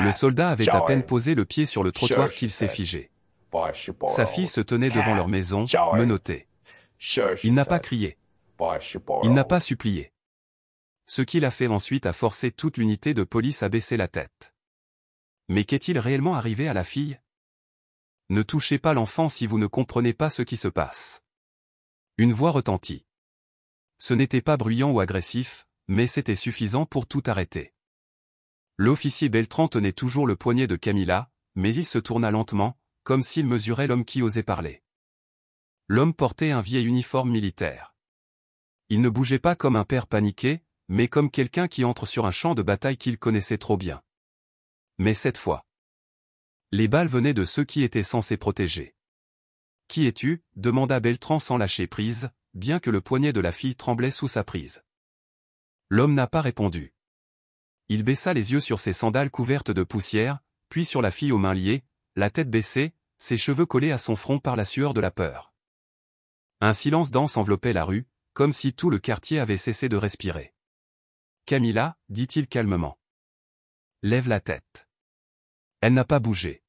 Le soldat avait à peine posé le pied sur le trottoir qu'il s'est figé. Sa fille se tenait devant leur maison, menottée. Il n'a pas crié. Il n'a pas supplié. Ce qu'il a fait ensuite a forcé toute l'unité de police à baisser la tête. Mais qu'est-il réellement arrivé à la fille? Ne touchez pas l'enfant si vous ne comprenez pas ce qui se passe. Une voix retentit. Ce n'était pas bruyant ou agressif, mais c'était suffisant pour tout arrêter. L'officier Beltran tenait toujours le poignet de Camilla, mais il se tourna lentement, comme s'il mesurait l'homme qui osait parler. L'homme portait un vieil uniforme militaire. Il ne bougeait pas comme un père paniqué, mais comme quelqu'un qui entre sur un champ de bataille qu'il connaissait trop bien. Mais cette fois, les balles venaient de ceux qui étaient censés protéger. « Qui es-tu » demanda Beltran sans lâcher prise, bien que le poignet de la fille tremblait sous sa prise. L'homme n'a pas répondu. Il baissa les yeux sur ses sandales couvertes de poussière, puis sur la fille aux mains liées, la tête baissée, ses cheveux collés à son front par la sueur de la peur. Un silence dense enveloppait la rue, comme si tout le quartier avait cessé de respirer. « Camilla » dit-il calmement. « Lève la tête. » Elle n'a pas bougé.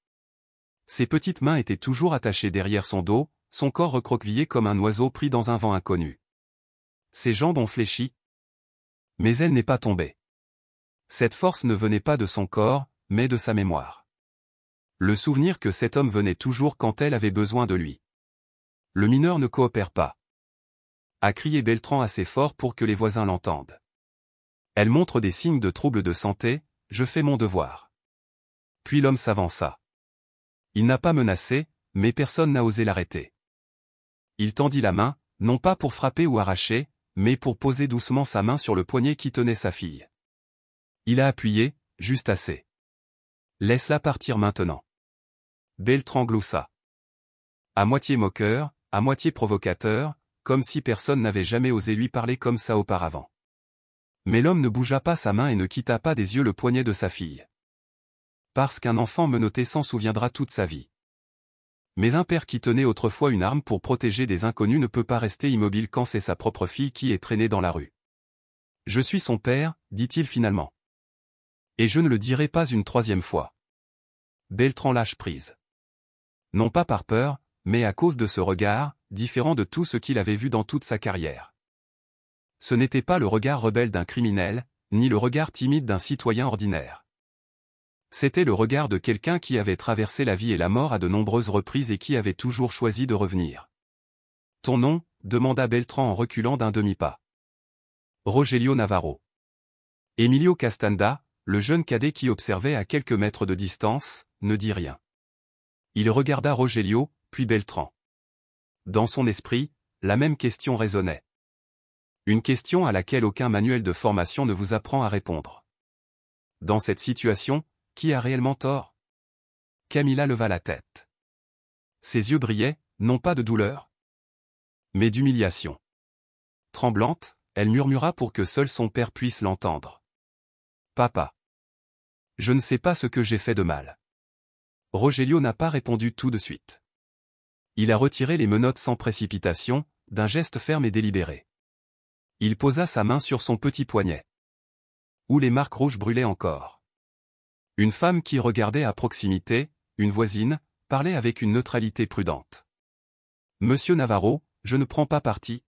Ses petites mains étaient toujours attachées derrière son dos, son corps recroquevillé comme un oiseau pris dans un vent inconnu. Ses jambes ont fléchi. Mais elle n'est pas tombée. Cette force ne venait pas de son corps, mais de sa mémoire. Le souvenir que cet homme venait toujours quand elle avait besoin de lui. Le mineur ne coopère pas. A crié Beltran assez fort pour que les voisins l'entendent. Elle montre des signes de troubles de santé, je fais mon devoir. Puis l'homme s'avança. Il n'a pas menacé, mais personne n'a osé l'arrêter. Il tendit la main, non pas pour frapper ou arracher, mais pour poser doucement sa main sur le poignet qui tenait sa fille. Il a appuyé, juste assez. Laisse-la partir maintenant. Beltran gloussa. À moitié moqueur, à moitié provocateur, comme si personne n'avait jamais osé lui parler comme ça auparavant. Mais l'homme ne bougea pas sa main et ne quitta pas des yeux le poignet de sa fille. Parce qu'un enfant menotté s'en souviendra toute sa vie. Mais un père qui tenait autrefois une arme pour protéger des inconnus ne peut pas rester immobile quand c'est sa propre fille qui est traînée dans la rue. Je suis son père, dit-il finalement. Et je ne le dirai pas une troisième fois. Beltran lâche prise. Non pas par peur, mais à cause de ce regard, différent de tout ce qu'il avait vu dans toute sa carrière. Ce n'était pas le regard rebelle d'un criminel, ni le regard timide d'un citoyen ordinaire. C'était le regard de quelqu'un qui avait traversé la vie et la mort à de nombreuses reprises et qui avait toujours choisi de revenir. « Ton nom » demanda Beltran en reculant d'un demi-pas. Rogelio Navarro. Emilio Castanda, le jeune cadet qui observait à quelques mètres de distance, ne dit rien. Il regarda Rogelio, puis Beltran. Dans son esprit, la même question résonnait. Une question à laquelle aucun manuel de formation ne vous apprend à répondre. Dans cette situation, qui a réellement tort? Camilla leva la tête. Ses yeux brillaient, non pas de douleur, mais d'humiliation. Tremblante, elle murmura pour que seul son père puisse l'entendre. « Papa. Je ne sais pas ce que j'ai fait de mal. » Rogelio n'a pas répondu tout de suite. Il a retiré les menottes sans précipitation, d'un geste ferme et délibéré. Il posa sa main sur son petit poignet, où les marques rouges brûlaient encore. Une femme qui regardait à proximité, une voisine, parlait avec une neutralité prudente. « Monsieur Navarro, je ne prends pas parti.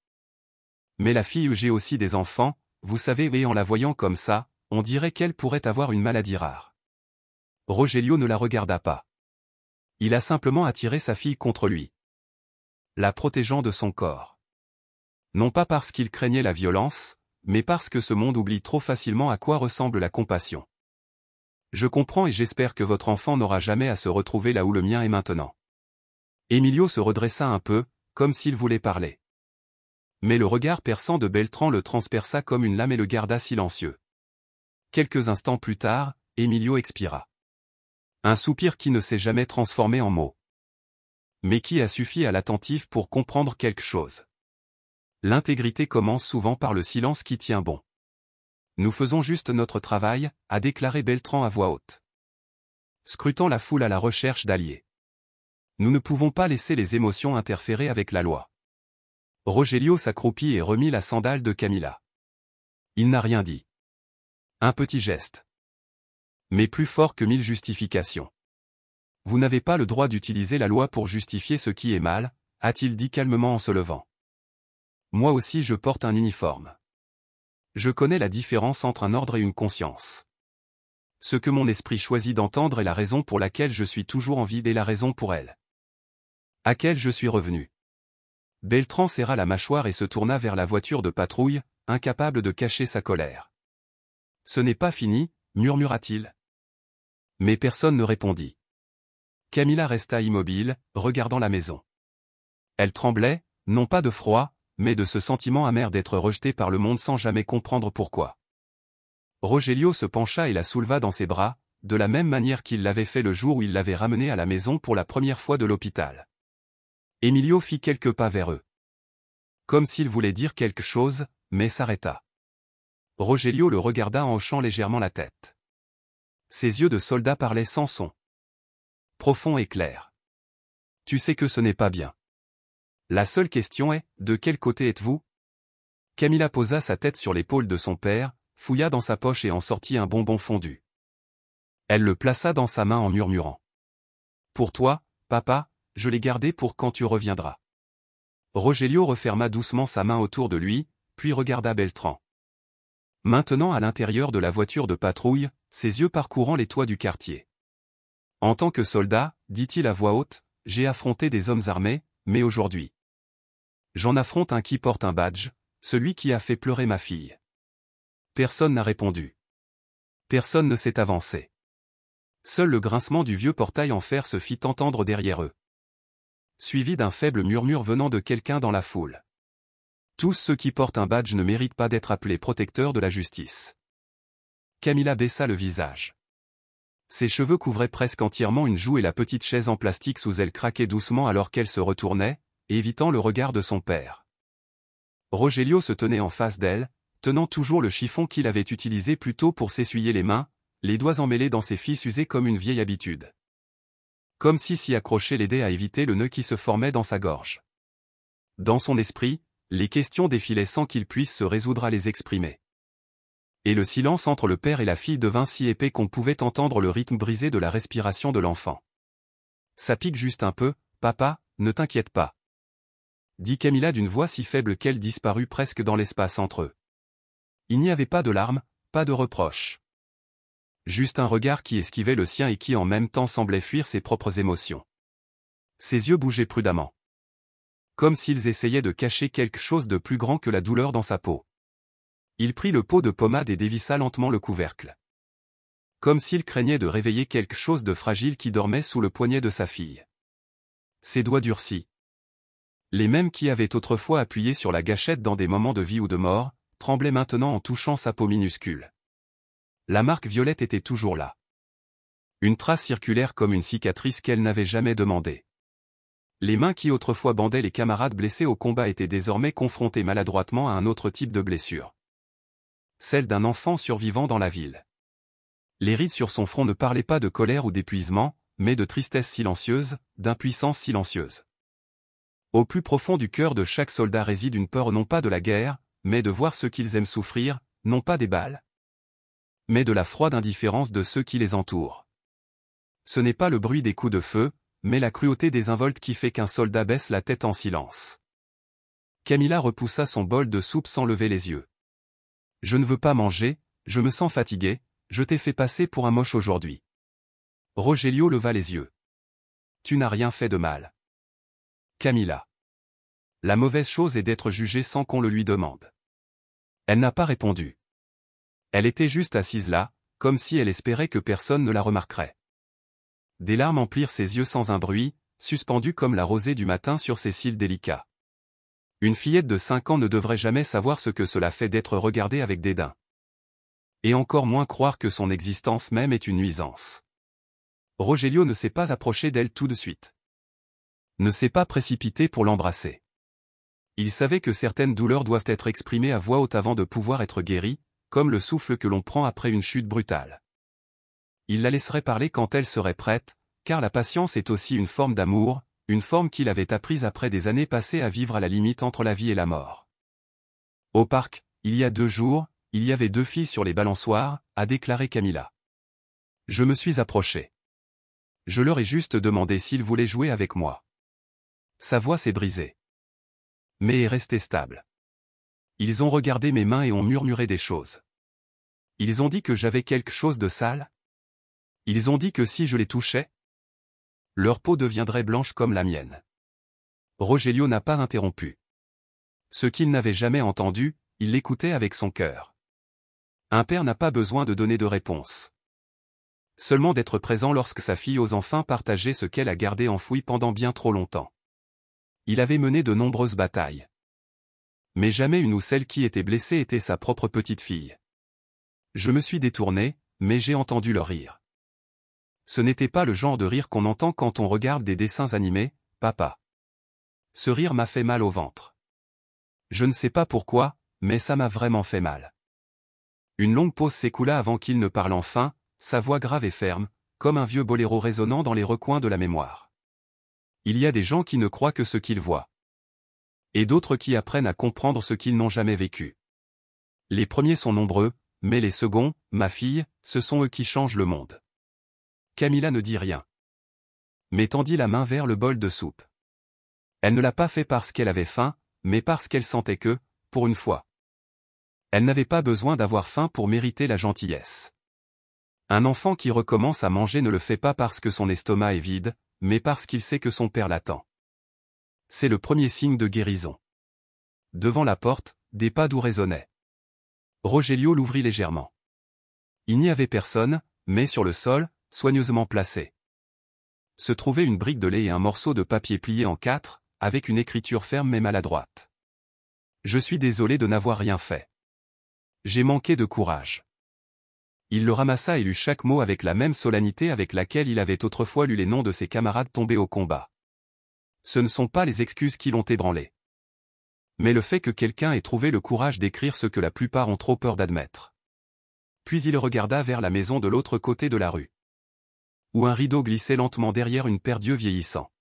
Mais la fille j'ai aussi des enfants, vous savez et en la voyant comme ça, on dirait qu'elle pourrait avoir une maladie rare. » Rogelio ne la regarda pas. Il a simplement attiré sa fille contre lui, la protégeant de son corps. Non pas parce qu'il craignait la violence, mais parce que ce monde oublie trop facilement à quoi ressemble la compassion. Je comprends et j'espère que votre enfant n'aura jamais à se retrouver là où le mien est maintenant. Emilio se redressa un peu, comme s'il voulait parler. Mais le regard perçant de Beltran le transperça comme une lame et le garda silencieux. Quelques instants plus tard, Emilio expira. Un soupir qui ne s'est jamais transformé en mots. Mais qui a suffi à l'attentif pour comprendre quelque chose. L'intégrité commence souvent par le silence qui tient bon. Nous faisons juste notre travail, a déclaré Beltran à voix haute, scrutant la foule à la recherche d'alliés. Nous ne pouvons pas laisser les émotions interférer avec la loi. Rogelio s'accroupit et remit la sandale de Camilla. Il n'a rien dit. Un petit geste. Mais plus fort que 1000 justifications. Vous n'avez pas le droit d'utiliser la loi pour justifier ce qui est mal, a-t-il dit calmement en se levant. Moi aussi je porte un uniforme. Je connais la différence entre un ordre et une conscience. Ce que mon esprit choisit d'entendre est la raison pour laquelle je suis toujours en vie et la raison pour elle. À quelle je suis revenu. Beltrand serra la mâchoire et se tourna vers la voiture de patrouille, incapable de cacher sa colère. Ce n'est pas fini, murmura-t-il. Mais personne ne répondit. Camilla resta immobile, regardant la maison. Elle tremblait, non pas de froid, mais de ce sentiment amer d'être rejetée par le monde sans jamais comprendre pourquoi. Rogelio se pencha et la souleva dans ses bras, de la même manière qu'il l'avait fait le jour où il l'avait ramenée à la maison pour la première fois de l'hôpital. Emilio fit quelques pas vers eux. Comme s'il voulait dire quelque chose, mais s'arrêta. Rogelio le regarda en hochant légèrement la tête. Ses yeux de soldat parlaient sans son. Profond et clair. Tu sais que ce n'est pas bien. La seule question est, de quel côté êtes-vous? Camilla posa sa tête sur l'épaule de son père, fouilla dans sa poche et en sortit un bonbon fondu. Elle le plaça dans sa main en murmurant. Pour toi, papa, je l'ai gardé pour quand tu reviendras. Rogelio referma doucement sa main autour de lui, puis regarda Beltrand. Maintenant à l'intérieur de la voiture de patrouille, ses yeux parcourant les toits du quartier. En tant que soldat, dit-il à voix haute, j'ai affronté des hommes armés, mais aujourd'hui. J'en affronte un qui porte un badge, celui qui a fait pleurer ma fille. Personne n'a répondu. Personne ne s'est avancé. Seul le grincement du vieux portail en fer se fit entendre derrière eux. Suivi d'un faible murmure venant de quelqu'un dans la foule. Tous ceux qui portent un badge ne méritent pas d'être appelés protecteurs de la justice. Camilla baissa le visage. Ses cheveux couvraient presque entièrement une joue et la petite chaise en plastique sous elle craquait doucement alors qu'elle se retournait, évitant le regard de son père. Rogelio se tenait en face d'elle, tenant toujours le chiffon qu'il avait utilisé plus tôt pour s'essuyer les mains, les doigts emmêlés dans ses fils usés comme une vieille habitude. Comme si s'y accrocher l'aidait à éviter le nœud qui se formait dans sa gorge. Dans son esprit, les questions défilaient sans qu'il puisse se résoudre à les exprimer. Et le silence entre le père et la fille devint si épais qu'on pouvait entendre le rythme brisé de la respiration de l'enfant. Ça pique juste un peu, papa, ne t'inquiète pas. Dit Camilla d'une voix si faible qu'elle disparut presque dans l'espace entre eux. Il n'y avait pas de larmes, pas de reproches. Juste un regard qui esquivait le sien et qui en même temps semblait fuir ses propres émotions. Ses yeux bougeaient prudemment. Comme s'ils essayaient de cacher quelque chose de plus grand que la douleur dans sa peau. Il prit le pot de pommade et dévissa lentement le couvercle. Comme s'il craignait de réveiller quelque chose de fragile qui dormait sous le poignet de sa fille. Ses doigts durcis. Les mêmes qui avaient autrefois appuyé sur la gâchette dans des moments de vie ou de mort, tremblaient maintenant en touchant sa peau minuscule. La marque violette était toujours là. Une trace circulaire comme une cicatrice qu'elle n'avait jamais demandée. Les mains qui autrefois bandaient les camarades blessés au combat étaient désormais confrontées maladroitement à un autre type de blessure. Celle d'un enfant survivant dans la ville. Les rides sur son front ne parlaient pas de colère ou d'épuisement, mais de tristesse silencieuse, d'impuissance silencieuse. Au plus profond du cœur de chaque soldat réside une peur non pas de la guerre, mais de voir ceux qu'ils aiment souffrir, non pas des balles, mais de la froide indifférence de ceux qui les entourent. Ce n'est pas le bruit des coups de feu, mais la cruauté des involtes qui fait qu'un soldat baisse la tête en silence. Camilla repoussa son bol de soupe sans lever les yeux. Je ne veux pas manger, je me sens fatigué, je t'ai fait passer pour un moche aujourd'hui. Rogelio leva les yeux. Tu n'as rien fait de mal. Camilla. La mauvaise chose est d'être jugée sans qu'on le lui demande. Elle n'a pas répondu. Elle était juste assise là, comme si elle espérait que personne ne la remarquerait. Des larmes emplirent ses yeux sans un bruit, suspendues comme la rosée du matin sur ses cils délicats. Une fillette de 5 ans ne devrait jamais savoir ce que cela fait d'être regardée avec dédain. Et encore moins croire que son existence même est une nuisance. Rogelio ne s'est pas approché d'elle tout de suite. Ne s'est pas précipité pour l'embrasser. Il savait que certaines douleurs doivent être exprimées à voix haute avant de pouvoir être guéries, comme le souffle que l'on prend après une chute brutale. Il la laisserait parler quand elle serait prête, car la patience est aussi une forme d'amour, une forme qu'il avait apprise après des années passées à vivre à la limite entre la vie et la mort. Au parc, il y a 2 jours, il y avait 2 filles sur les balançoires, a déclaré Camilla. Je me suis approché. Je leur ai juste demandé s'ils voulaient jouer avec moi. Sa voix s'est brisée. Mais est restée stable. Ils ont regardé mes mains et ont murmuré des choses. Ils ont dit que j'avais quelque chose de sale. Ils ont dit que si je les touchais, leur peau deviendrait blanche comme la mienne. Rogelio n'a pas interrompu. Ce qu'il n'avait jamais entendu, il l'écoutait avec son cœur. Un père n'a pas besoin de donner de réponse. Seulement d'être présent lorsque sa fille ose enfin partager ce qu'elle a gardé enfoui pendant bien trop longtemps. Il avait mené de nombreuses batailles. Mais jamais une où celle qui était blessée était sa propre petite fille. Je me suis détourné, mais j'ai entendu leur rire. Ce n'était pas le genre de rire qu'on entend quand on regarde des dessins animés, papa. Ce rire m'a fait mal au ventre. Je ne sais pas pourquoi, mais ça m'a vraiment fait mal. Une longue pause s'écoula avant qu'il ne parle enfin, sa voix grave et ferme, comme un vieux boléro résonnant dans les recoins de la mémoire. Il y a des gens qui ne croient que ce qu'ils voient. Et d'autres qui apprennent à comprendre ce qu'ils n'ont jamais vécu. Les premiers sont nombreux, mais les seconds, ma fille, ce sont eux qui changent le monde. Camilla ne dit rien. Mais tendit la main vers le bol de soupe. Elle ne l'a pas fait parce qu'elle avait faim, mais parce qu'elle sentait que, pour une fois, elle n'avait pas besoin d'avoir faim pour mériter la gentillesse. Un enfant qui recommence à manger ne le fait pas parce que son estomac est vide, mais parce qu'il sait que son père l'attend. C'est le premier signe de guérison. Devant la porte, des pas doux résonnaient. Rogelio l'ouvrit légèrement. Il n'y avait personne, mais sur le sol, soigneusement placé, se trouvait une brique de lait et un morceau de papier plié en 4, avec une écriture ferme mais maladroite. Je suis désolé de n'avoir rien fait. J'ai manqué de courage. Il le ramassa et lut chaque mot avec la même solennité avec laquelle il avait autrefois lu les noms de ses camarades tombés au combat. Ce ne sont pas les excuses qui l'ont ébranlé, mais le fait que quelqu'un ait trouvé le courage d'écrire ce que la plupart ont trop peur d'admettre. Puis il regarda vers la maison de l'autre côté de la rue, où un rideau glissait lentement derrière une paire d'yeux vieillissants.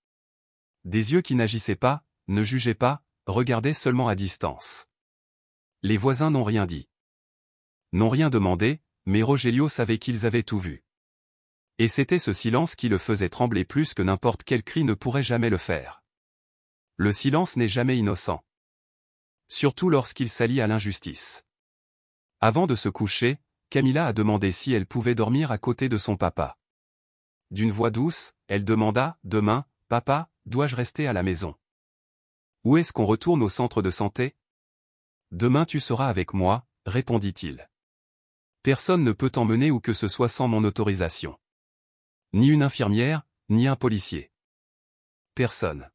Des yeux qui n'agissaient pas, ne jugeaient pas, regardaient seulement à distance. Les voisins n'ont rien dit. N'ont rien demandé, mais Rogelio savait qu'ils avaient tout vu. Et c'était ce silence qui le faisait trembler plus que n'importe quel cri ne pourrait jamais le faire. Le silence n'est jamais innocent. Surtout lorsqu'il s'allie à l'injustice. Avant de se coucher, Camilla a demandé si elle pouvait dormir à côté de son papa. D'une voix douce, elle demanda, « Demain, papa, dois-je rester à la maison? Où est-ce qu'on retourne au centre de santé? » « Demain tu seras avec moi, » répondit-il. Personne ne peut t'emmener où que ce soit sans mon autorisation. Ni une infirmière, ni un policier. Personne.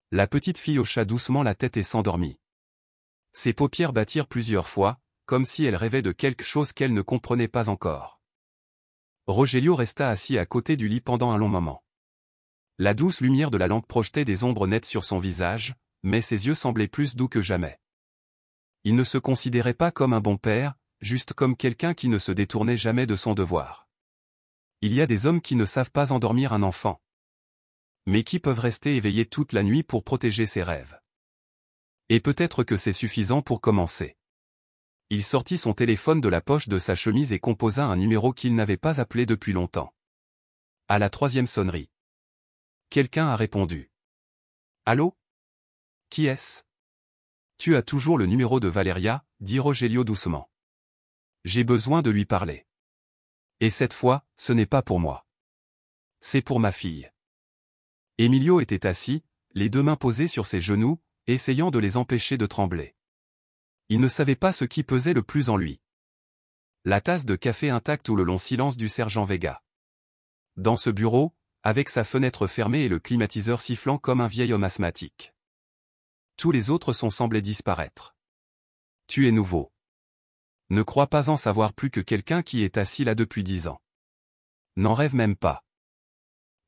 La petite fille hocha doucement la tête et s'endormit. Ses paupières battirent plusieurs fois, comme si elle rêvait de quelque chose qu'elle ne comprenait pas encore. Rogelio resta assis à côté du lit pendant un long moment. La douce lumière de la lampe projetait des ombres nettes sur son visage, mais ses yeux semblaient plus doux que jamais. Il ne se considérait pas comme un bon père, juste comme quelqu'un qui ne se détournait jamais de son devoir. Il y a des hommes qui ne savent pas endormir un enfant, mais qui peuvent rester éveillés toute la nuit pour protéger ses rêves. Et peut-être que c'est suffisant pour commencer. Il sortit son téléphone de la poche de sa chemise et composa un numéro qu'il n'avait pas appelé depuis longtemps. À la 3e sonnerie, quelqu'un a répondu. « Allô? Qui est-ce? » « Tu as toujours le numéro de Valeria, » dit Rogelio doucement. « J'ai besoin de lui parler. Et cette fois, ce n'est pas pour moi. C'est pour ma fille. » Emilio était assis, les deux mains posées sur ses genoux, essayant de les empêcher de trembler. Il ne savait pas ce qui pesait le plus en lui. La tasse de café intacte ou le long silence du sergent Vega. Dans ce bureau, avec sa fenêtre fermée et le climatiseur sifflant comme un vieil homme asthmatique. Tous les autres semblaient disparaître. Tu es nouveau. Ne crois pas en savoir plus que quelqu'un qui est assis là depuis 10 ans. N'en rêve même pas.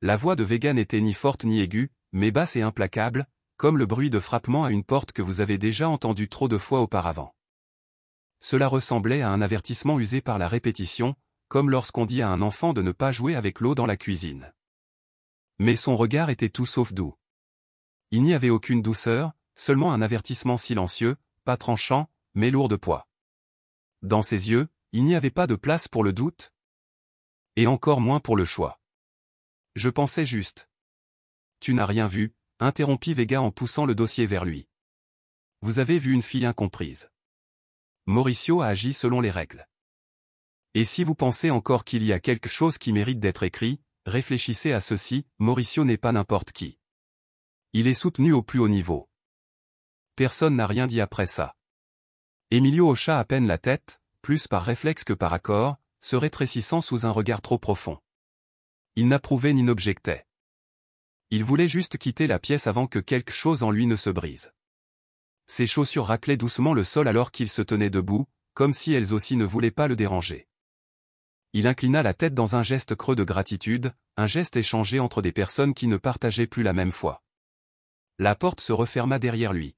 La voix de Vega n'était ni forte ni aiguë, mais basse et implacable, comme le bruit de frappement à une porte que vous avez déjà entendu trop de fois auparavant. Cela ressemblait à un avertissement usé par la répétition, comme lorsqu'on dit à un enfant de ne pas jouer avec l'eau dans la cuisine. Mais son regard était tout sauf doux. Il n'y avait aucune douceur, seulement un avertissement silencieux, pas tranchant, mais lourd de poids. Dans ses yeux, il n'y avait pas de place pour le doute. Et encore moins pour le choix. Je pensais juste. Tu n'as rien vu, interrompit Vega en poussant le dossier vers lui. Vous avez vu une fille incomprise. Mauricio a agi selon les règles. Et si vous pensez encore qu'il y a quelque chose qui mérite d'être écrit, réfléchissez à ceci, Mauricio n'est pas n'importe qui. Il est soutenu au plus haut niveau. Personne n'a rien dit après ça. Emilio hocha à peine la tête, plus par réflexe que par accord, se rétrécissant sous un regard trop profond. Il n'approuvait ni n'objectait. Il voulait juste quitter la pièce avant que quelque chose en lui ne se brise. Ses chaussures raclaient doucement le sol alors qu'il se tenait debout, comme si elles aussi ne voulaient pas le déranger. Il inclina la tête dans un geste creux de gratitude, un geste échangé entre des personnes qui ne partageaient plus la même foi. La porte se referma derrière lui,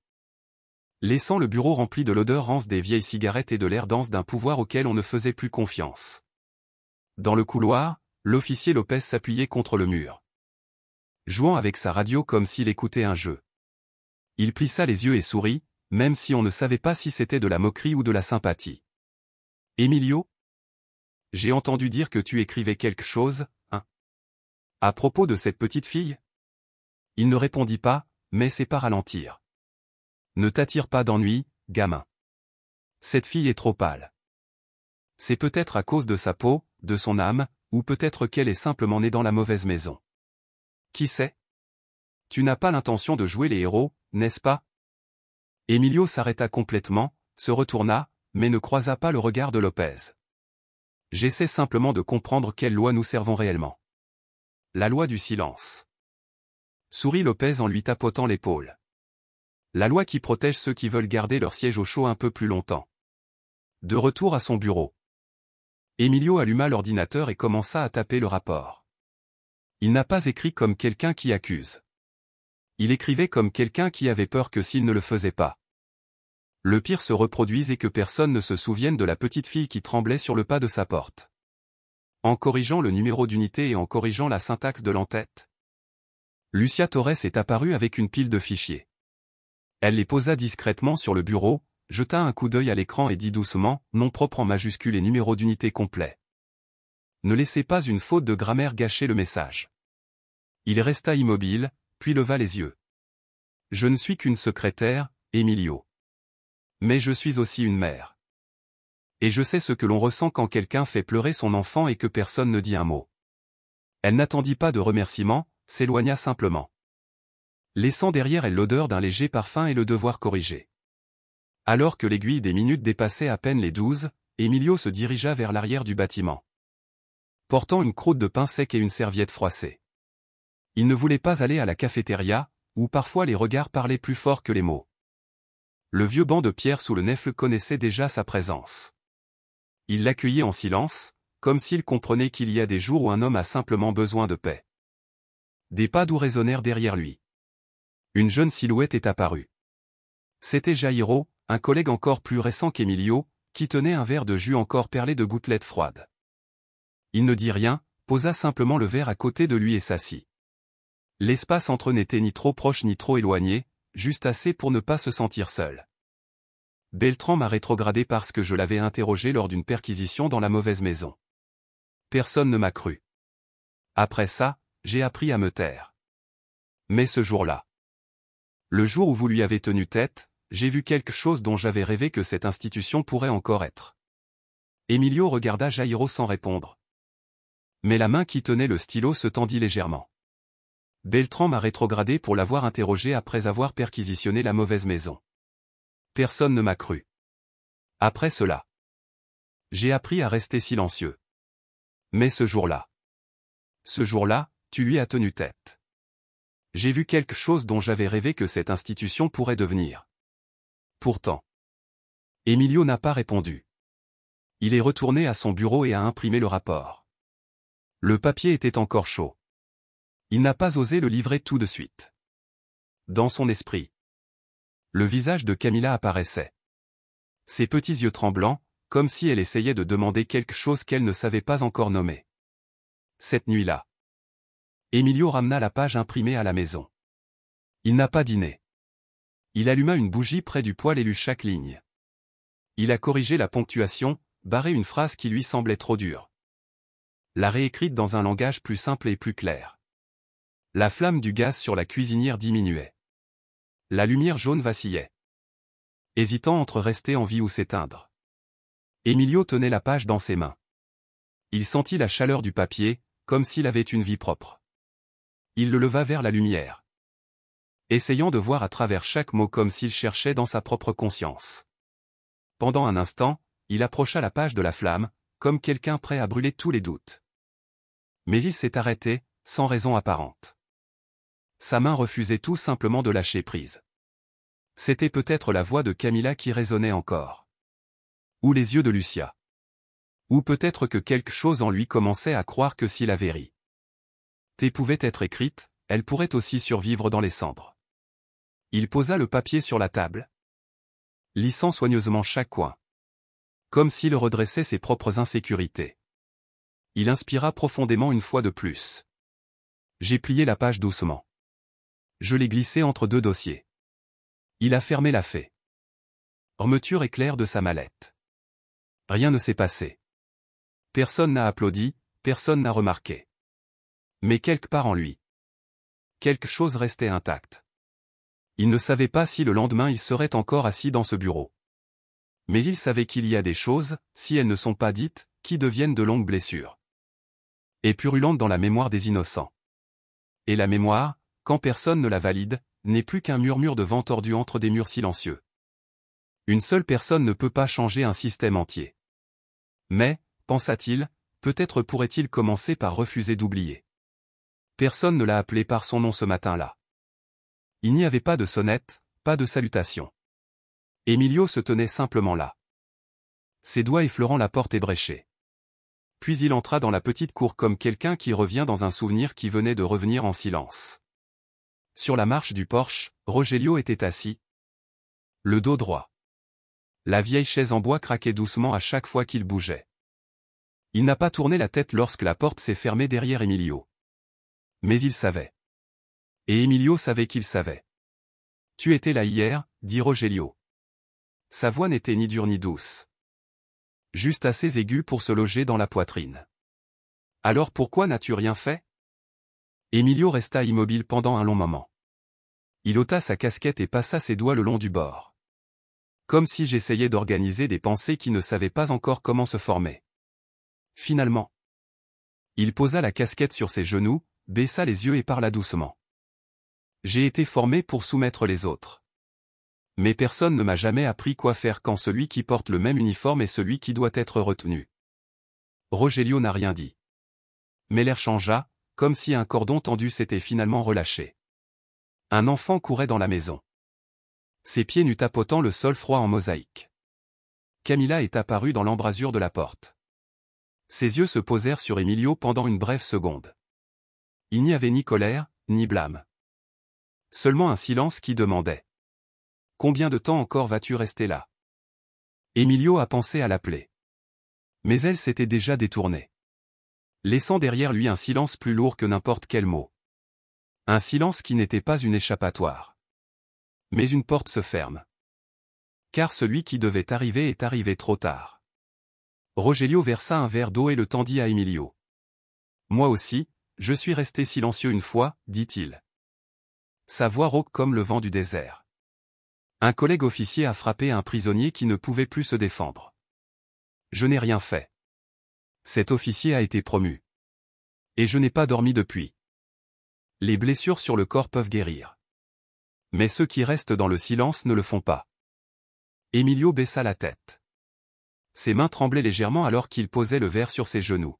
laissant le bureau rempli de l'odeur rance des vieilles cigarettes et de l'air dense d'un pouvoir auquel on ne faisait plus confiance. Dans le couloir, l'officier Lopez s'appuyait contre le mur, jouant avec sa radio comme s'il écoutait un jeu. Il plissa les yeux et sourit, même si on ne savait pas si c'était de la moquerie ou de la sympathie. « Emilio ? J'ai entendu dire que tu écrivais quelque chose, hein ? À propos de cette petite fille ?» Il ne répondit pas, mais c'est pas ralentir. « Ne t'attire pas d'ennui, gamin. Cette fille est trop pâle. C'est peut-être à cause de sa peau, de son âme, ou peut-être qu'elle est simplement née dans la mauvaise maison. Qui sait ? Tu n'as pas l'intention de jouer les héros, n'est-ce pas ? » Emilio s'arrêta complètement, se retourna, mais ne croisa pas le regard de Lopez. « J'essaie simplement de comprendre quelle loi nous servons réellement. » « La loi du silence. » Sourit Lopez en lui tapotant l'épaule. « La loi qui protège ceux qui veulent garder leur siège au chaud un peu plus longtemps. » De retour à son bureau, Emilio alluma l'ordinateur et commença à taper le rapport. Il n'a pas écrit comme quelqu'un qui accuse. Il écrivait comme quelqu'un qui avait peur que s'il ne le faisait pas, le pire se reproduise et que personne ne se souvienne de la petite fille qui tremblait sur le pas de sa porte. En corrigeant le numéro d'unité et en corrigeant la syntaxe de l'entête, Lucia Torres est apparue avec une pile de fichiers. Elle les posa discrètement sur le bureau, jeta un coup d'œil à l'écran et dit doucement, nom propre en majuscule et numéro d'unité complet. Ne laissez pas une faute de grammaire gâcher le message. Il resta immobile, puis leva les yeux. Je ne suis qu'une secrétaire, Emilio. Mais je suis aussi une mère. Et je sais ce que l'on ressent quand quelqu'un fait pleurer son enfant et que personne ne dit un mot. Elle n'attendit pas de remerciement, s'éloigna simplement, laissant derrière elle l'odeur d'un léger parfum et le devoir corrigé. Alors que l'aiguille des minutes dépassait à peine les 12, Emilio se dirigea vers l'arrière du bâtiment, portant une croûte de pain sec et une serviette froissée. Il ne voulait pas aller à la cafétéria, où parfois les regards parlaient plus fort que les mots. Le vieux banc de pierre sous le nef connaissait déjà sa présence. Il l'accueillait en silence, comme s'il comprenait qu'il y a des jours où un homme a simplement besoin de paix. Des pas doux résonnèrent derrière lui. Une jeune silhouette est apparue. C'était Jairo, un collègue encore plus récent qu'Emilio, qui tenait un verre de jus encore perlé de gouttelettes froides. Il ne dit rien, posa simplement le verre à côté de lui et s'assit. L'espace entre eux n'était ni trop proche ni trop éloigné, juste assez pour ne pas se sentir seul. Beltrán m'a rétrogradé parce que je l'avais interrogé lors d'une perquisition dans la mauvaise maison. Personne ne m'a cru. Après ça, j'ai appris à me taire. Mais ce jour-là, le jour où vous lui avez tenu tête, j'ai vu quelque chose dont j'avais rêvé que cette institution pourrait encore être. Emilio regarda Jairo sans répondre. Mais la main qui tenait le stylo se tendit légèrement. Beltrán m'a rétrogradé pour l'avoir interrogé après avoir perquisitionné la mauvaise maison. Personne ne m'a cru. Après cela, j'ai appris à rester silencieux. Mais ce jour-là, tu lui as tenu tête. J'ai vu quelque chose dont j'avais rêvé que cette institution pourrait devenir. Pourtant, Emilio n'a pas répondu. Il est retourné à son bureau et a imprimé le rapport. Le papier était encore chaud. Il n'a pas osé le livrer tout de suite. Dans son esprit, le visage de Camila apparaissait. Ses petits yeux tremblants, comme si elle essayait de demander quelque chose qu'elle ne savait pas encore nommer. Cette nuit-là, Emilio ramena la page imprimée à la maison. Il n'a pas dîné. Il alluma une bougie près du poêle et lut chaque ligne. Il a corrigé la ponctuation, barré une phrase qui lui semblait trop dure. la réécrite dans un langage plus simple et plus clair. La flamme du gaz sur la cuisinière diminuait. La lumière jaune vacillait, hésitant entre rester en vie ou s'éteindre. Emilio tenait la page dans ses mains. Il sentit la chaleur du papier, comme s'il avait une vie propre. Il le leva vers la lumière, essayant de voir à travers chaque mot comme s'il cherchait dans sa propre conscience. Pendant un instant, il approcha la page de la flamme, comme quelqu'un prêt à brûler tous les doutes. Mais il s'est arrêté, sans raison apparente. Sa main refusait tout simplement de lâcher prise. C'était peut-être la voix de Camilla qui résonnait encore. Ou les yeux de Lucia. Ou peut-être que quelque chose en lui commençait à croire que si la vérité pouvait être écrite, elle pourrait aussi survivre dans les cendres. Il posa le papier sur la table, lissant soigneusement chaque coin, comme s'il redressait ses propres insécurités. Il inspira profondément une fois de plus. J'ai plié la page doucement. Je l'ai glissée entre deux dossiers. Il a fermé la fermeture éclair de sa mallette. Rien ne s'est passé. Personne n'a applaudi, personne n'a remarqué. Mais quelque part en lui, quelque chose restait intact. Il ne savait pas si le lendemain il serait encore assis dans ce bureau. Mais il savait qu'il y a des choses, si elles ne sont pas dites, qui deviennent de longues blessures. Et purulentes dans la mémoire des innocents. Et la mémoire, quand personne ne la valide, n'est plus qu'un murmure de vent tordu entre des murs silencieux. Une seule personne ne peut pas changer un système entier. Mais, pensa-t-il, peut-être pourrait-il commencer par refuser d'oublier. Personne ne l'a appelé par son nom ce matin-là. Il n'y avait pas de sonnette, pas de salutation. Emilio se tenait simplement là. Ses doigts effleurant la porte ébréchée. Puis il entra dans la petite cour comme quelqu'un qui revient dans un souvenir qui venait de revenir en silence. Sur la marche du porche, Rogelio était assis, le dos droit. La vieille chaise en bois craquait doucement à chaque fois qu'il bougeait. Il n'a pas tourné la tête lorsque la porte s'est fermée derrière Emilio. Mais il savait. Et Emilio savait qu'il savait. « Tu étais là hier » dit Rogelio. Sa voix n'était ni dure ni douce. Juste assez aiguë pour se loger dans la poitrine. « Alors pourquoi n'as-tu rien fait » Emilio resta immobile pendant un long moment. Il ôta sa casquette et passa ses doigts le long du bord. Comme si j'essayais d'organiser des pensées qui ne savaient pas encore comment se former. Finalement, il posa la casquette sur ses genoux, baissa les yeux et parla doucement. J'ai été formé pour soumettre les autres. Mais personne ne m'a jamais appris quoi faire quand celui qui porte le même uniforme est celui qui doit être retenu. Rogelio n'a rien dit. Mais l'air changea, comme si un cordon tendu s'était finalement relâché. Un enfant courait dans la maison. Ses pieds nus tapotant le sol froid en mosaïque. Camilla est apparue dans l'embrasure de la porte. Ses yeux se posèrent sur Emilio pendant une brève seconde. Il n'y avait ni colère, ni blâme. Seulement un silence qui demandait. Combien de temps encore vas-tu rester là ? Emilio a pensé à l'appeler. Mais elle s'était déjà détournée. Laissant derrière lui un silence plus lourd que n'importe quel mot. Un silence qui n'était pas une échappatoire. Mais une porte se ferme. Car celui qui devait arriver est arrivé trop tard. Rogelio versa un verre d'eau et le tendit à Emilio. Moi aussi, je suis resté silencieux une fois, dit-il. Sa voix rauque comme le vent du désert. Un collègue officier a frappé un prisonnier qui ne pouvait plus se défendre. Je n'ai rien fait. Cet officier a été promu. Et je n'ai pas dormi depuis. Les blessures sur le corps peuvent guérir. Mais ceux qui restent dans le silence ne le font pas. Emilio baissa la tête. Ses mains tremblaient légèrement alors qu'il posait le verre sur ses genoux.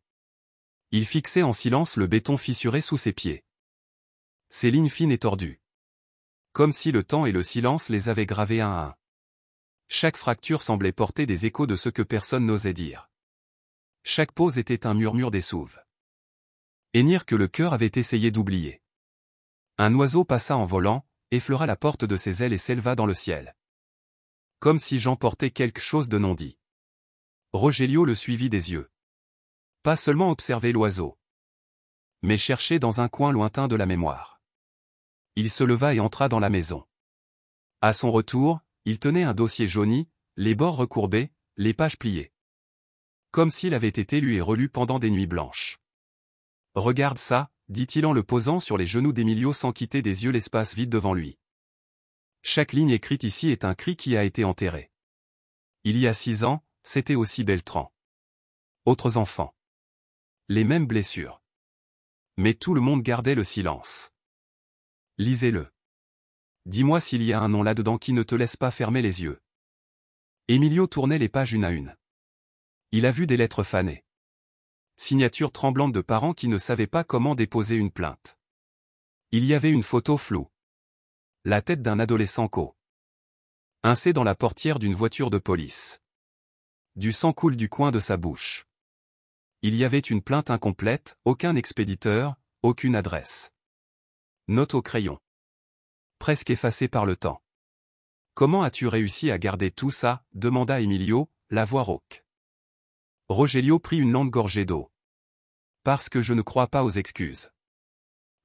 Il fixait en silence le béton fissuré sous ses pieds. Ses lignes fines et tordues. Comme si le temps et le silence les avaient gravées un à un. Chaque fracture semblait porter des échos de ce que personne n'osait dire. Chaque pause était un murmure des souves. Hennir que le cœur avait essayé d'oublier. Un oiseau passa en volant, effleura la porte de ses ailes et s'éleva dans le ciel. Comme si j'emportais quelque chose de non dit. Rogelio le suivit des yeux. Pas seulement observer l'oiseau. Mais chercher dans un coin lointain de la mémoire. Il se leva et entra dans la maison. À son retour, il tenait un dossier jauni, les bords recourbés, les pages pliées. Comme s'il avait été lu et relu pendant des nuits blanches. Regarde ça, dit-il en le posant sur les genoux d'Emilio sans quitter des yeux l'espace vide devant lui. Chaque ligne écrite ici est un cri qui a été enterré. Il y a 6 ans, c'était aussi Beltran. Autres enfants. Les mêmes blessures. Mais tout le monde gardait le silence. Lisez-le. Dis-moi s'il y a un nom là-dedans qui ne te laisse pas fermer les yeux. Emilio tournait les pages une à une. Il a vu des lettres fanées. Signature tremblante de parents qui ne savaient pas comment déposer une plainte. Il y avait une photo floue. La tête d'un adolescent coincé dans la portière d'une voiture de police. Du sang coule du coin de sa bouche. Il y avait une plainte incomplète, aucun expéditeur, aucune adresse. Note au crayon. Presque effacée par le temps. Comment as-tu réussi à garder tout ça, demanda Emilio, la voix rauque. Rogelio prit une longue gorgée d'eau. Parce que je ne crois pas aux excuses.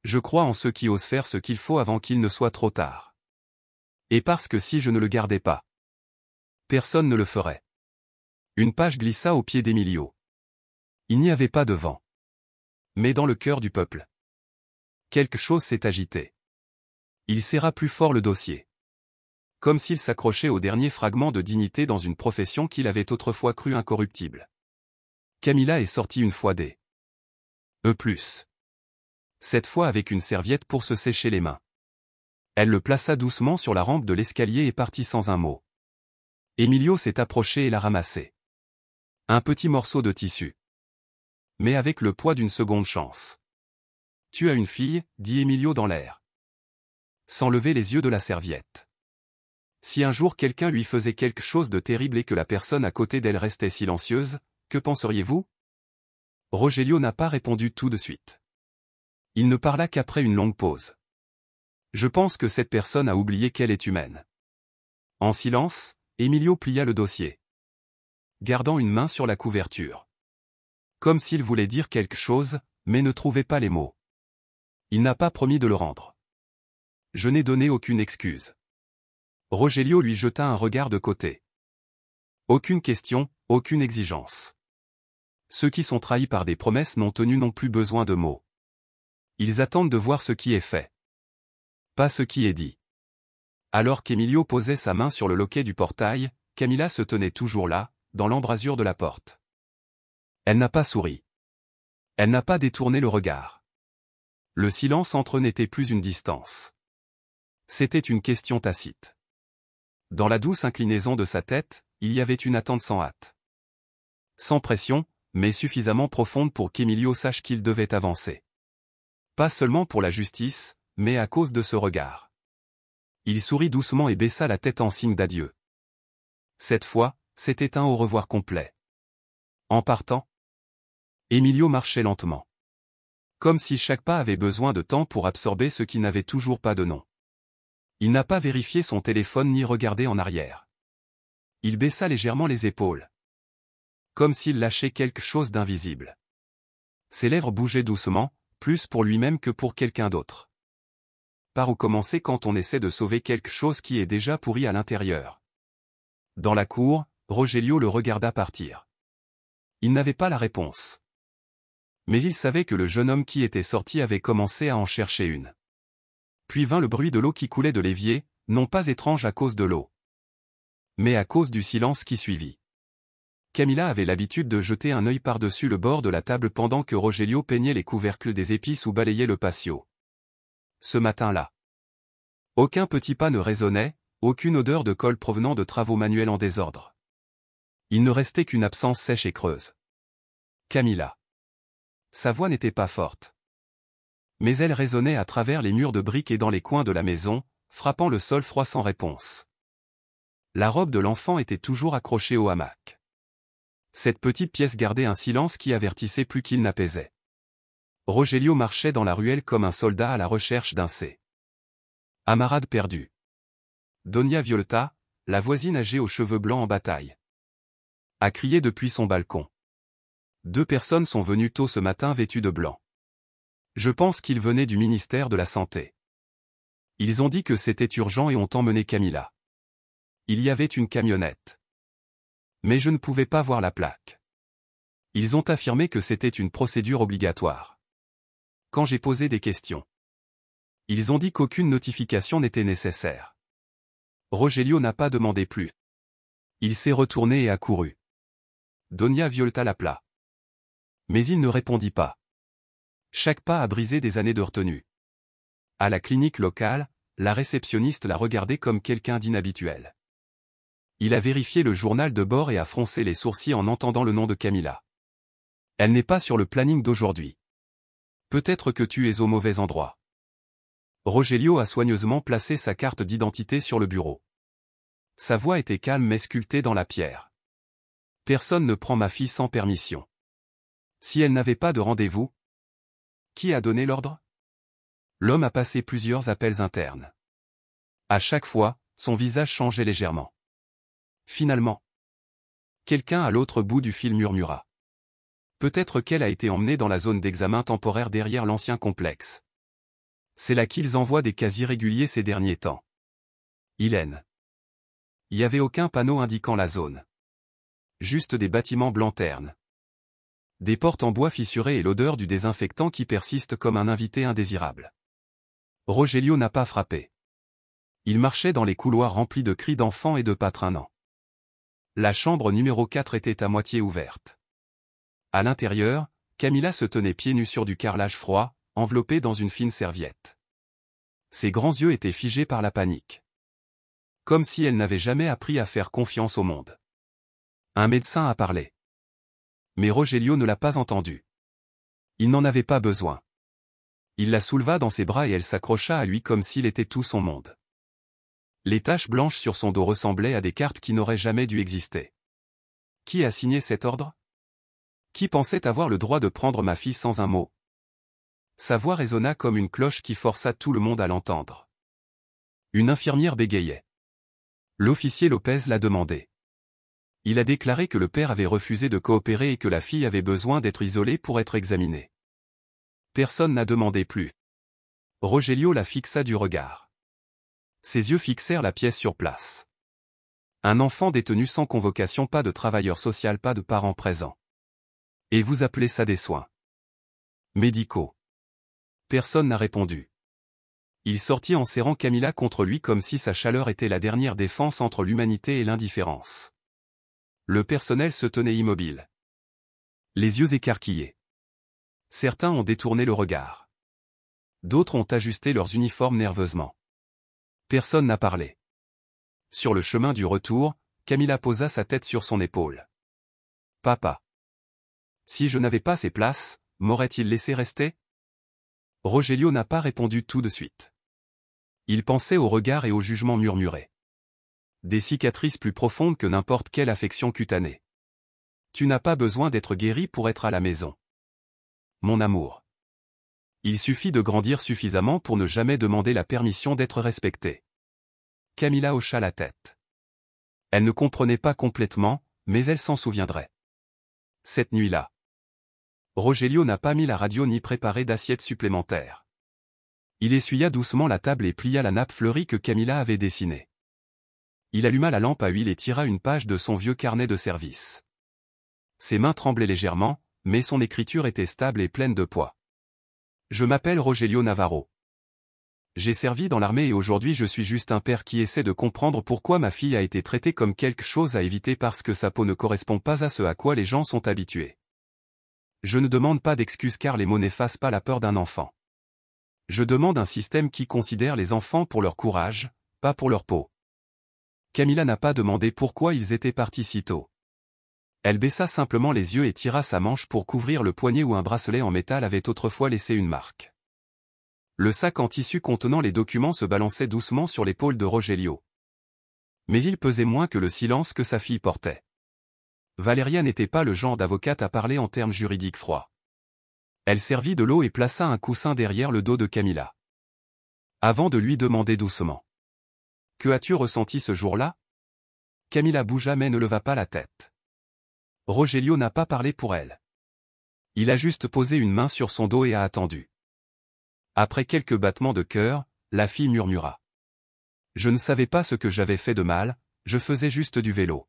Je crois en ceux qui osent faire ce qu'il faut avant qu'il ne soit trop tard. Et parce que si je ne le gardais pas, personne ne le ferait. Une page glissa au pied d'Emilio. Il n'y avait pas de vent. Mais dans le cœur du peuple, quelque chose s'est agité. Il serra plus fort le dossier. Comme s'il s'accrochait au dernier fragment de dignité dans une profession qu'il avait autrefois crue incorruptible. Camilla est sortie une fois des plus. Cette fois avec une serviette pour se sécher les mains. Elle le plaça doucement sur la rampe de l'escalier et partit sans un mot. Emilio s'est approché et l'a ramassé. Un petit morceau de tissu. Mais avec le poids d'une seconde chance. Tu as une fille, dit Emilio dans l'air. Sans lever les yeux de la serviette. Si un jour quelqu'un lui faisait quelque chose de terrible et que la personne à côté d'elle restait silencieuse, que penseriez-vous? Rogelio n'a pas répondu tout de suite. Il ne parla qu'après une longue pause. Je pense que cette personne a oublié qu'elle est humaine. En silence, Emilio plia le dossier. Gardant une main sur la couverture. Comme s'il voulait dire quelque chose, mais ne trouvait pas les mots. Il n'a pas promis de le rendre. Je n'ai donné aucune excuse. Rogelio lui jeta un regard de côté. Aucune question, aucune exigence. Ceux qui sont trahis par des promesses non tenues n'ont plus besoin de mots. Ils attendent de voir ce qui est fait. Pas ce qui est dit. Alors qu'Emilio posait sa main sur le loquet du portail, Camilla se tenait toujours là, dans l'embrasure de la porte. Elle n'a pas souri. Elle n'a pas détourné le regard. Le silence entre eux n'était plus une distance. C'était une question tacite. Dans la douce inclinaison de sa tête, il y avait une attente sans hâte. Sans pression, mais suffisamment profonde pour qu'Emilio sache qu'il devait avancer. Pas seulement pour la justice, mais à cause de ce regard. Il sourit doucement et baissa la tête en signe d'adieu. Cette fois, c'était un au revoir complet. En partant, Emilio marchait lentement. Comme si chaque pas avait besoin de temps pour absorber ce qui n'avait toujours pas de nom. Il n'a pas vérifié son téléphone ni regardé en arrière. Il baissa légèrement les épaules. Comme s'il lâchait quelque chose d'invisible. Ses lèvres bougeaient doucement, plus pour lui-même que pour quelqu'un d'autre. Par où commencer quand on essaie de sauver quelque chose qui est déjà pourri à l'intérieur? Dans la cour, Rogelio le regarda partir. Il n'avait pas la réponse. Mais il savait que le jeune homme qui était sorti avait commencé à en chercher une. Puis vint le bruit de l'eau qui coulait de l'évier, non pas étrange à cause de l'eau, mais à cause du silence qui suivit. Camilla avait l'habitude de jeter un œil par-dessus le bord de la table pendant que Rogelio peignait les couvercles des épices ou balayait le patio. Ce matin-là, aucun petit pas ne résonnait, aucune odeur de colle provenant de travaux manuels en désordre. Il ne restait qu'une absence sèche et creuse. Camilla. Sa voix n'était pas forte. Mais elle résonnait à travers les murs de briques et dans les coins de la maison, frappant le sol froid sans réponse. La robe de l'enfant était toujours accrochée au hamac. Cette petite pièce gardait un silence qui avertissait plus qu'il n'apaisait. Rogelio marchait dans la ruelle comme un soldat à la recherche d'un camarade perdu. Doña Violeta, la voisine âgée aux cheveux blancs en bataille, a crié depuis son balcon. 2 personnes sont venues tôt ce matin vêtues de blanc. Je pense qu'ils venaient du ministère de la Santé. Ils ont dit que c'était urgent et ont emmené Camilla. Il y avait une camionnette. Mais je ne pouvais pas voir la plaque. Ils ont affirmé que c'était une procédure obligatoire. quand j'ai posé des questions. Ils ont dit qu'aucune notification n'était nécessaire. Rogelio n'a pas demandé plus. Il s'est retourné et a couru. Donia violeta l'appela. Mais il ne répondit pas. Chaque pas a brisé des années de retenue. À la clinique locale, la réceptionniste l'a regardé comme quelqu'un d'inhabituel. Il a vérifié le journal de bord et a froncé les sourcils en entendant le nom de Camila. Elle n'est pas sur le planning d'aujourd'hui. Peut-être que tu es au mauvais endroit. Rogelio a soigneusement placé sa carte d'identité sur le bureau. Sa voix était calme mais sculptée dans la pierre. Personne ne prend ma fille sans permission. Si elle n'avait pas de rendez-vous, qui a donné l'ordre? L'homme a passé plusieurs appels internes. À chaque fois, son visage changeait légèrement. Finalement, quelqu'un à l'autre bout du fil murmura. Peut-être qu'elle a été emmenée dans la zone d'examen temporaire derrière l'ancien complexe. C'est là qu'ils envoient des cas irréguliers ces derniers temps. Hélène. Il n'y avait aucun panneau indiquant la zone. Juste des bâtiments blancs ternes. Des portes en bois fissurées et l'odeur du désinfectant qui persiste comme un invité indésirable. Rogelio n'a pas frappé. Il marchait dans les couloirs remplis de cris d'enfants et de pas traînants. La chambre numéro 4 était à moitié ouverte. À l'intérieur, Camila se tenait pieds nus sur du carrelage froid, enveloppée dans une fine serviette. Ses grands yeux étaient figés par la panique. Comme si elle n'avait jamais appris à faire confiance au monde. Un médecin a parlé. Mais Rogelio ne l'a pas entendu. Il n'en avait pas besoin. Il la souleva dans ses bras et elle s'accrocha à lui comme s'il était tout son monde. Les taches blanches sur son dos ressemblaient à des cartes qui n'auraient jamais dû exister. Qui a signé cet ordre? Qui pensait avoir le droit de prendre ma fille sans un mot? Sa voix résonna comme une cloche qui força tout le monde à l'entendre. Une infirmière bégayait. L'officier Lopez l'a demandé. Il a déclaré que le père avait refusé de coopérer et que la fille avait besoin d'être isolée pour être examinée. Personne n'a demandé plus. Rogelio la fixa du regard. Ses yeux fixèrent la pièce sur place. Un enfant détenu sans convocation, pas de travailleur social, pas de parents présents. Et vous appelez ça des soins médicaux? Personne n'a répondu. Il sortit en serrant Camila contre lui comme si sa chaleur était la dernière défense entre l'humanité et l'indifférence. Le personnel se tenait immobile. Les yeux écarquillés. Certains ont détourné le regard. D'autres ont ajusté leurs uniformes nerveusement. Personne n'a parlé. Sur le chemin du retour, Camila posa sa tête sur son épaule. Papa. Si je n'avais pas ces places, m'aurait-il laissé rester? Rogelio n'a pas répondu tout de suite. Il pensait au regard et au jugement murmuré. Des cicatrices plus profondes que n'importe quelle affection cutanée. Tu n'as pas besoin d'être guéri pour être à la maison. Mon amour. Il suffit de grandir suffisamment pour ne jamais demander la permission d'être respecté. Camila hocha la tête. Elle ne comprenait pas complètement, mais elle s'en souviendrait. Cette nuit-là. Rogelio n'a pas mis la radio ni préparé d'assiette supplémentaire. Il essuya doucement la table et plia la nappe fleurie que Camila avait dessinée. Il alluma la lampe à huile et tira une page de son vieux carnet de service. Ses mains tremblaient légèrement, mais son écriture était stable et pleine de poids. Je m'appelle Rogelio Navarro. J'ai servi dans l'armée et aujourd'hui je suis juste un père qui essaie de comprendre pourquoi ma fille a été traitée comme quelque chose à éviter parce que sa peau ne correspond pas à ce à quoi les gens sont habitués. Je ne demande pas d'excuses car les mots n'effacent pas la peur d'un enfant. Je demande un système qui considère les enfants pour leur courage, pas pour leur peau. Camila n'a pas demandé pourquoi ils étaient partis si tôt. Elle baissa simplement les yeux et tira sa manche pour couvrir le poignet où un bracelet en métal avait autrefois laissé une marque. Le sac en tissu contenant les documents se balançait doucement sur l'épaule de Rogelio. Mais il pesait moins que le silence que sa fille portait. Valeria n'était pas le genre d'avocate à parler en termes juridiques froids. Elle servit de l'eau et plaça un coussin derrière le dos de Camila. Avant de lui demander doucement. « Que as-tu ressenti ce jour-là » Camila bougea mais ne leva pas la tête. Rogelio n'a pas parlé pour elle. Il a juste posé une main sur son dos et a attendu. Après quelques battements de cœur, la fille murmura. « Je ne savais pas ce que j'avais fait de mal, je faisais juste du vélo. »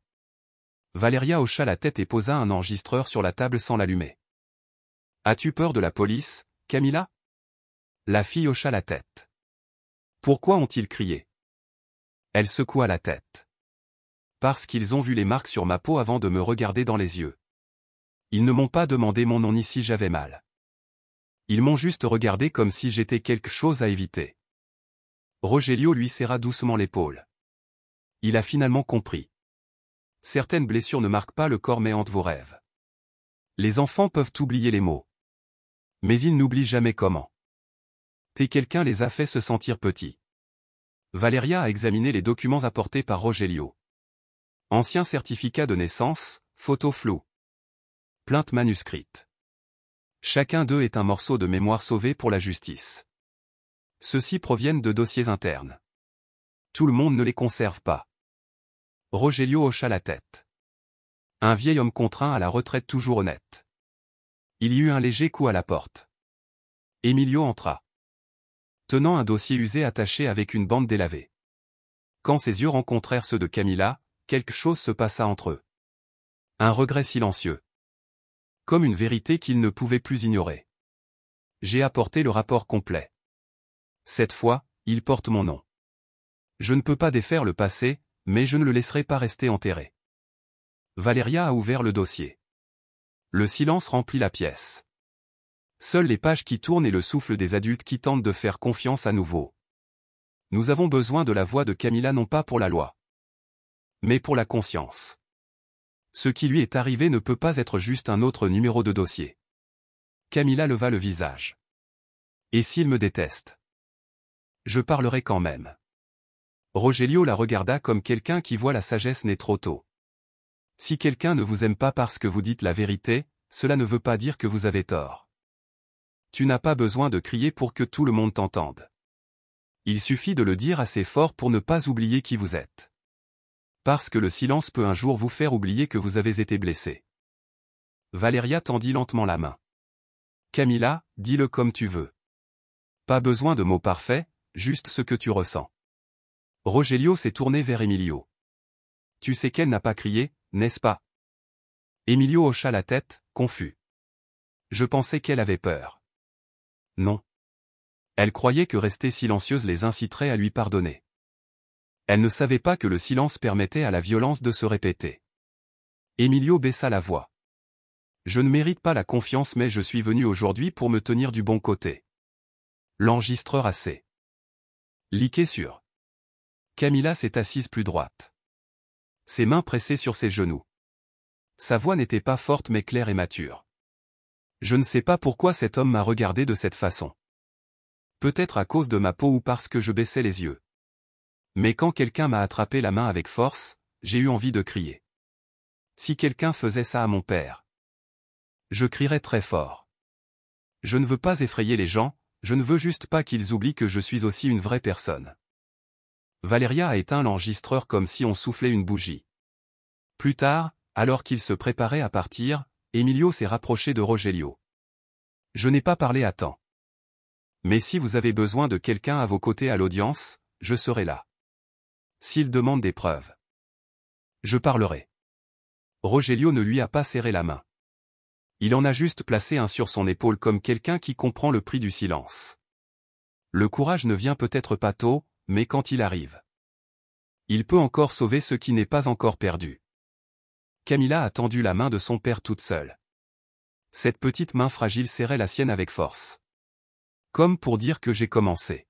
Valeria hocha la tête et posa un enregistreur sur la table sans l'allumer. « As-tu peur de la police, Camila » La fille hocha la tête. Pourquoi ont-ils crié? Elle secoua la tête. Parce qu'ils ont vu les marques sur ma peau avant de me regarder dans les yeux. Ils ne m'ont pas demandé mon nom ni si j'avais mal. Ils m'ont juste regardé comme si j'étais quelque chose à éviter. Rogelio lui serra doucement l'épaule. Il a finalement compris. Certaines blessures ne marquent pas le corps mais hantent vos rêves. Les enfants peuvent oublier les mots. Mais ils n'oublient jamais comment. Quelqu'un les a fait se sentir petits. Valeria a examiné les documents apportés par Rogelio. Ancien certificat de naissance, photo floue. Plainte manuscrite. Chacun d'eux est un morceau de mémoire sauvé pour la justice. Ceux-ci proviennent de dossiers internes. Tout le monde ne les conserve pas. Rogelio hocha la tête. Un vieil homme contraint à la retraite toujours honnête. Il y eut un léger coup à la porte. Emilio entra. Tenant un dossier usé attaché avec une bande délavée. Quand ses yeux rencontrèrent ceux de Camilla, quelque chose se passa entre eux. Un regret silencieux. Comme une vérité qu'il ne pouvait plus ignorer. J'ai apporté le rapport complet. Cette fois, il porte mon nom. Je ne peux pas défaire le passé, mais je ne le laisserai pas rester enterré. Valeria a ouvert le dossier. Le silence remplit la pièce. Seules les pages qui tournent et le souffle des adultes qui tentent de faire confiance à nouveau. Nous avons besoin de la voix de Camilla non pas pour la loi, mais pour la conscience. Ce qui lui est arrivé ne peut pas être juste un autre numéro de dossier. Camilla leva le visage. Et s'il me déteste? Je parlerai quand même. Rogelio la regarda comme quelqu'un qui voit la sagesse naître trop tôt. Si quelqu'un ne vous aime pas parce que vous dites la vérité, cela ne veut pas dire que vous avez tort. Tu n'as pas besoin de crier pour que tout le monde t'entende. Il suffit de le dire assez fort pour ne pas oublier qui vous êtes. Parce que le silence peut un jour vous faire oublier que vous avez été blessé. Valeria tendit lentement la main. Camilla, dis-le comme tu veux. Pas besoin de mots parfaits, juste ce que tu ressens. Rogelio s'est tourné vers Emilio. Tu sais qu'elle n'a pas crié, n'est-ce pas? Emilio hocha la tête, confus. Je pensais qu'elle avait peur. Non. Elle croyait que rester silencieuse les inciterait à lui pardonner. Elle ne savait pas que le silence permettait à la violence de se répéter. Emilio baissa la voix. Je ne mérite pas la confiance mais je suis venu aujourd'hui pour me tenir du bon côté. L'enregistreur assez. Liqué sur. Camilla s'est assise plus droite. Ses mains pressées sur ses genoux. Sa voix n'était pas forte mais claire et mature. Je ne sais pas pourquoi cet homme m'a regardé de cette façon. Peut-être à cause de ma peau ou parce que je baissais les yeux. Mais quand quelqu'un m'a attrapé la main avec force, j'ai eu envie de crier. Si quelqu'un faisait ça à mon père, je crierais très fort. Je ne veux pas effrayer les gens, je ne veux juste pas qu'ils oublient que je suis aussi une vraie personne. Valeria a éteint l'enregistreur comme si on soufflait une bougie. Plus tard, alors qu'il se préparait à partir, Emilio s'est rapproché de Rogelio. Je n'ai pas parlé à temps. Mais si vous avez besoin de quelqu'un à vos côtés à l'audience, je serai là. S'il demande des preuves, je parlerai. Rogelio ne lui a pas serré la main. Il en a juste placé un sur son épaule comme quelqu'un qui comprend le prix du silence. Le courage ne vient peut-être pas tôt, mais quand il arrive, il peut encore sauver ce qui n'est pas encore perdu. Camilla a tendu la main de son père toute seule. Cette petite main fragile serrait la sienne avec force. Comme pour dire que j'ai commencé.